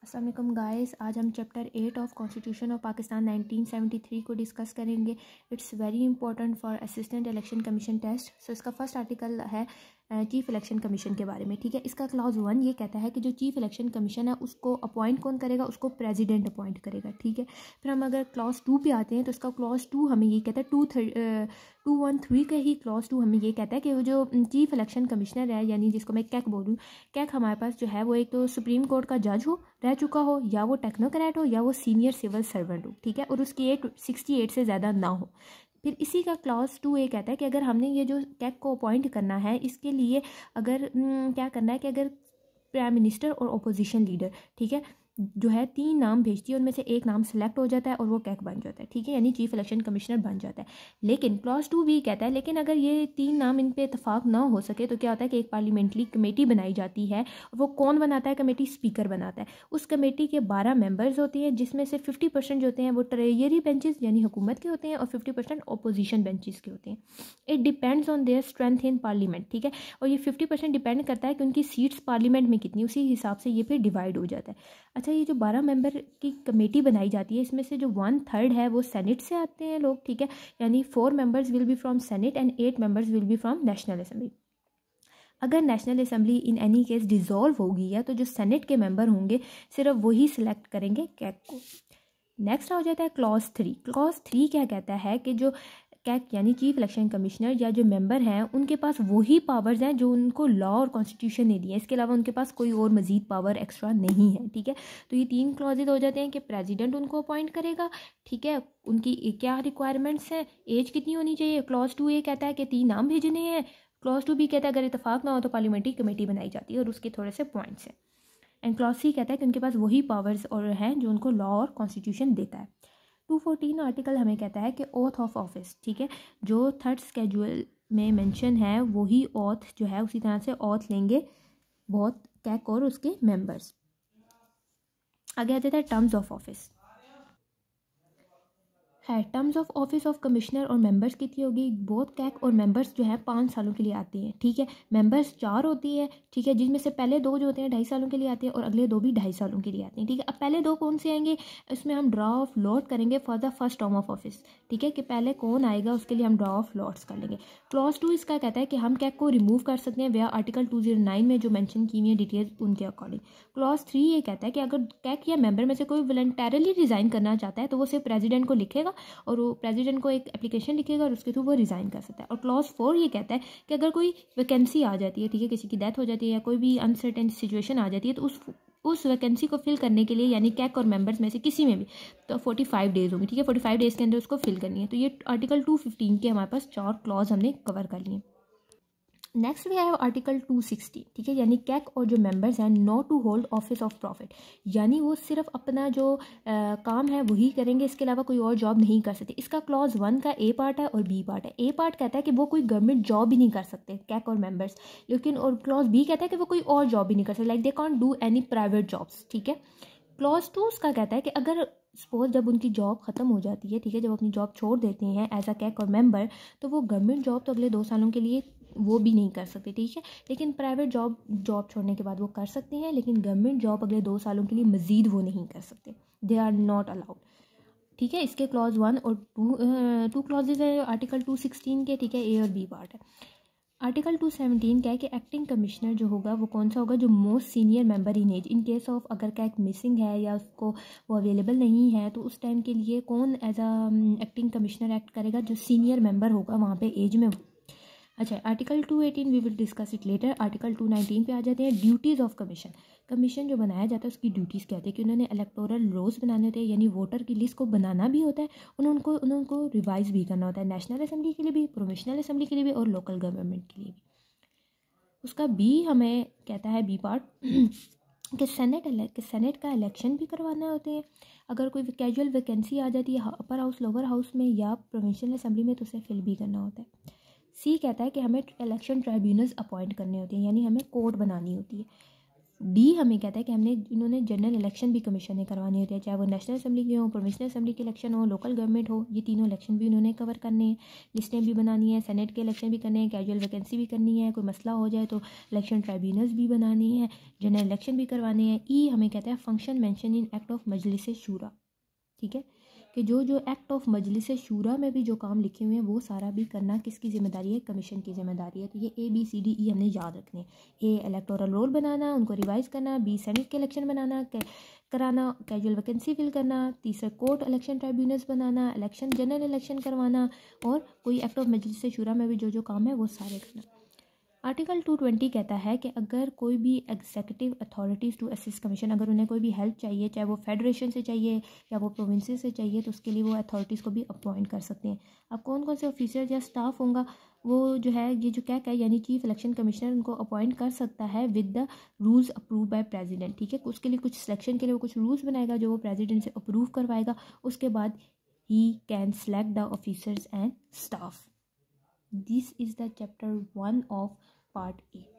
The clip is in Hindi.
अस्सलाम वालेकुम गाइस, आज हम chapter 8 of constitution of Pakistan 1973 को डिस्कस करेंगे। It's very important for assistant election commission test. So इसका फर्स्ट आर्टिकल है चीफ इलेक्शन कमीशन के बारे में। ठीक है, इसका क्लॉज 1 ये कहता है कि जो चीफ इलेक्शन कमीशन है उसको अपॉइंट कौन करेगा, उसको प्रेसिडेंट अपॉइंट करेगा। ठीक है, फिर हम अगर क्लॉज 2 पे आते हैं तो इसका क्लॉज 2 हमें ये कहता है 213 का ही क्लॉज 2 हमें ये कहता है कि वो जो चीफ इलेक्शन कमिश्नर है, यानी जिसको मैं कैक बोलूँ, कैक हमारे पास जो है वो एक तो सुप्रीम कोर्ट का जज हो रह चुका हो, या वो टेक्नोक्रेट हो, या वो सीनियर सिविल सर्वेंट हो। ठीक है, और उसकी एज 68 से ज़्यादा ना हो। फिर इसी का क्लॉज 2 ये कहता है कि अगर हमने ये जो कैक को अपॉइंट करना है, इसके लिए अगर क्या करना है कि अगर प्राइम मिनिस्टर और अपोजिशन लीडर, ठीक है, जो है 3 नाम भेजती है, उनमें से एक नाम सेलेक्ट हो जाता है और वो कैक बन जाता है। ठीक है, यानी चीफ इलेक्शन कमिश्नर बन जाता है। लेकिन क्लॉज 2 भी कहता है लेकिन अगर ये 3 नाम इन पे इतफाक ना हो सके तो क्या होता है कि एक पार्लियामेंट्री कमेटी बनाई जाती है। वो कौन बनाता है कमेटी? स्पीकर बनाता है। उस कमेटी के 12 मेंबर्स होते हैं, जिसमें से 50% जो होते हैं वो ट्रेजरी बेंचेस यानी हुकूमत के होते हैं और 50% अपोजिशन बेंचेस के होते हैं। It depends on their strength in parliament. ठीक है, और ये 50% डिपेंड करता है कि उनकी सीट्स पार्लियामेंट में कितनी, उसी हिसाब से ये फिर डिवाइड हो जाता है। अच्छा, ये जो 12 मेंबर की कमेटी बनाई जाती है, इसमें से जो 1/3 है वो सेनेट से आते हैं लोग। ठीक है, यानी 4 members will be from senate and 8 members will be from national assembly. अगर national assembly in any case dissolve होगी है तो जो सेनेट के मेंबर होंगे सिर्फ वही सिलेक्ट करेंगे कैक को। नेक्स्ट हो जाता है क्लॉज 3। क्लॉज 3 क्या कहता है कि जो कैक यानी चीफ इलेक्शन कमिश्नर या जो मेंबर हैं उनके पास वही पावर्स हैं जो उनको लॉ और कॉन्स्टिट्यूशन ने दिए हैं। इसके अलावा उनके पास कोई और मजीद पावर एक्स्ट्रा नहीं है। ठीक है, तो ये 3 क्लॉजेज हो जाते हैं कि प्रेसिडेंट उनको अपॉइंट करेगा। ठीक है, उनकी क्या रिक्वायरमेंट्स हैं, एज कितनी होनी चाहिए। क्लॉज 2 ये कहता है कि 3 नाम भेजने हैं। क्लॉज 2 भी कहता है अगर इतफाक ना हो तो पार्लियामेंट्री कमेटी बनाई जाती है और उसके थोड़े से पॉइंट्स हैं। एंड क्लॉज 3 कहता है कि उनके पास वही पावर्स और हैं जो उनको लॉ और कॉन्स्टिट्यूशन देता है। 214 आर्टिकल हमें कहता है कि ओथ ऑफ ऑफिस, ठीक है, जो 3rd स्केड्यूल में मेंशन है वही ओथ जो है उसी तरह से ओथ लेंगे बहुत कैक और उसके मेंबर्स। आगे आ जाता है टर्म्स ऑफ ऑफिस। है terms of office of commissioner और मेंबर्स कितनी होगी? बहुत कैक और मेंबर्स जो है 5 सालों के लिए आते हैं। ठीक है, मेंबर्स 4 होती है। ठीक है, जिसमें से पहले 2 जो होते हैं 2.5 सालों के लिए आते हैं और अगले 2 भी 2.5 सालों के लिए आते हैं। ठीक है, अब पहले 2 कौन से आएंगे, इसमें हम ड्रा ऑफ लॉट करेंगे for the first term of office. ठीक है, कि पहले कौन आएगा उसके लिए हम ड्रा ऑफ लॉट्स कर लेंगे। क्लॉज 2 इसका कहता है कि हम कैक को रिमूव कर सकते हैं वह आर्टिकल 209 में जो मैंशन की हुई है डिटेल्स उनके अकॉर्डिंग। क्लॉज 3 ये कहता है कि अगर कैक या मेंबर में से कोई वॉलंटरली रिजाइन करना चाहता है तो वो सिर्फ प्रेसिडेंट को लिखेगा और वो प्रेसिडेंट को एक एप्लीकेशन लिखेगा और उसके थ्रू वो रिज़ाइन कर सकता है। और क्लॉज 4 ये कहता है कि अगर कोई वैकेंसी आ जाती है, ठीक है, किसी की डेथ हो जाती है या कोई भी अनसर्टेन सिचुएशन आ जाती है तो उस वैकेंसी को फिल करने के लिए यानी कैक और मेंबर्स में से किसी में भी तो 45 डेज़ होंगे। ठीक है, 45 डेज़ के अंदर उसको फिल करनी है। तो ये आर्टिकल 215 के हमारे पास 4 क्लॉज हमने कवर कर लिए। Next we have article 260। ठीक है, यानी कैक और जो मेंबर्स हैं not to hold office of profit, यानी वो सिर्फ अपना जो काम है वही करेंगे, इसके अलावा कोई और जॉब नहीं कर सकते। इसका क्लॉज 1 का ए पार्ट है और बी पार्ट है। ए पार्ट कहता है कि वो कोई गवर्नमेंट जॉब भी नहीं कर सकते कैक और मेंबर्स, लेकिन और क्लॉज बी कहता है कि वो कोई और जॉब भी नहीं कर सकते, like they can't do any private jobs. ठीक है, क्लॉज 2 उसका कहता है कि अगर सपोज जब उनकी जॉब ख़त्म हो जाती है, ठीक है, जब अपनी जॉब छोड़ देते हैं एज अ कैक और मेंबर, तो वो गवर्नमेंट जॉब तो अगले 2 सालों के लिए वो भी नहीं कर सकते। ठीक है, लेकिन प्राइवेट जॉब छोड़ने के बाद वो कर सकते हैं, लेकिन गवर्नमेंट जॉब अगले 2 सालों के लिए मज़ीद वो नहीं कर सकते, दे आर नॉट अलाउड। ठीक है, इसके क्लॉज 1 और 2 क्लॉजेज है आर्टिकल 216 के। ठीक है, ए और बी पार्ट है। आर्टिकल 217 क्या है कि एक्टिंग कमिश्नर जो होगा वो कौन सा होगा? जो most senior member in age. In case of अगर कैक मिसिंग है या उसको वो अवेलेबल नहीं है तो उस टाइम के लिए कौन as a acting commissioner act करेगा? जो सीनियर मेंबर होगा वहाँ पे एज में। अच्छा, article 218 we will discuss it later. Article 219 पे आ जाते हैं ड्यूटीज़ ऑफ कमीशन। कमीशन जो बनाया जाता है उसकी ड्यूटीज़ क्या होती है कि उन्होंने इलेक्टोरल रोल्स बनाने होते हैं, यानी वोटर की लिस्ट को बनाना भी होता है, उनको रिवाइज भी करना होता है, नेशनल असेंबली के लिए भी, प्रोविंशियल असेंबली के लिए भी और लोकल गवर्नमेंट के लिए भी। उसका बी हमें कहता है बी पार्ट कि सेनेट का इलेक्शन भी करवाना होते हैं। अगर कोई कैजुअल वैकेंसी आ जाती है अपर हाउस लोअर हाउस में या प्रोविंशियल असेंबली में तो उसे फिल भी करना होता है। सी कहता है कि हमें इलेक्शन ट्राइब्यूनल्स अपॉइंट करने होते हैं, यानी हमें कोर्ट बनानी होती है। डी हमें कहता है कि इन्होंने जनरल इलेक्शन भी कमीशन ने करवानी होती है, चाहे वो नेशनल असेंबली के हो, प्रोविंशियल असेंबली के इलेक्शन हो, लोकल गवर्नमेंट हो, ये तीनों इलेक्शन भी उन्होंने कवर करने हैं, लिस्टें भी बनानी है, सेनेट के इलेक्शन भी करने हैं, कैजुअल वैकेंसी भी करनी है, कोई मसला हो जाए तो इलेक्शन ट्राइब्यूनल्स भी बनानी है, जनरल इलेक्शन भी करवाने हैं। ई हमें कहता है function mention in act of Majlis Shura, ठीक है, कि जो एक्ट ऑफ मजलिस शूरा में भी जो काम लिखे हुए हैं वो सारा भी करना किसकी ज़िम्मेदारी है, कमीशन की ज़िम्मेदारी है। तो ये ABCDE हमने याद रखने। ए इलेक्टोरल रोल बनाना, उनको रिवाइज़ करना, बी सेनेट के इलेक्शन बनाना कराना, कैजुअल वैकेंसी फिल करना, तीसरा कोर्ट इलेक्शन ट्राइब्यूनल्स बनाना, इलेक्शन जनरल इलेक्शन करवाना, और कोई एक्ट ऑफ मजलिस शूरा में भी जो काम है वो सारे करना। आर्टिकल 220 कहता है कि अगर कोई भी executive authorities to assist commission, अगर उन्हें कोई भी हेल्प चाहिए, चाहे वो फेडरेशन से चाहिए या वो प्रोविंसेस से चाहिए, तो उसके लिए वो अथॉरिटीज़ को भी अपॉइंट कर सकते हैं। अब कौन कौन से ऑफिसर या स्टाफ होगा, वो जो है ये जो क्या है, यानी चीफ इलेक्शन कमिश्नर उनको अपॉइंट कर सकता है with the rules approve by president, ठीक है। उसके लिए कुछ सिलेक्शन के लिए वो कुछ रूल्स बनाएगा जो वो प्रेसिडेंट से अप्रूव करवाएगा, उसके बाद he can select the officers and staff. This is the chapter 1 of part A.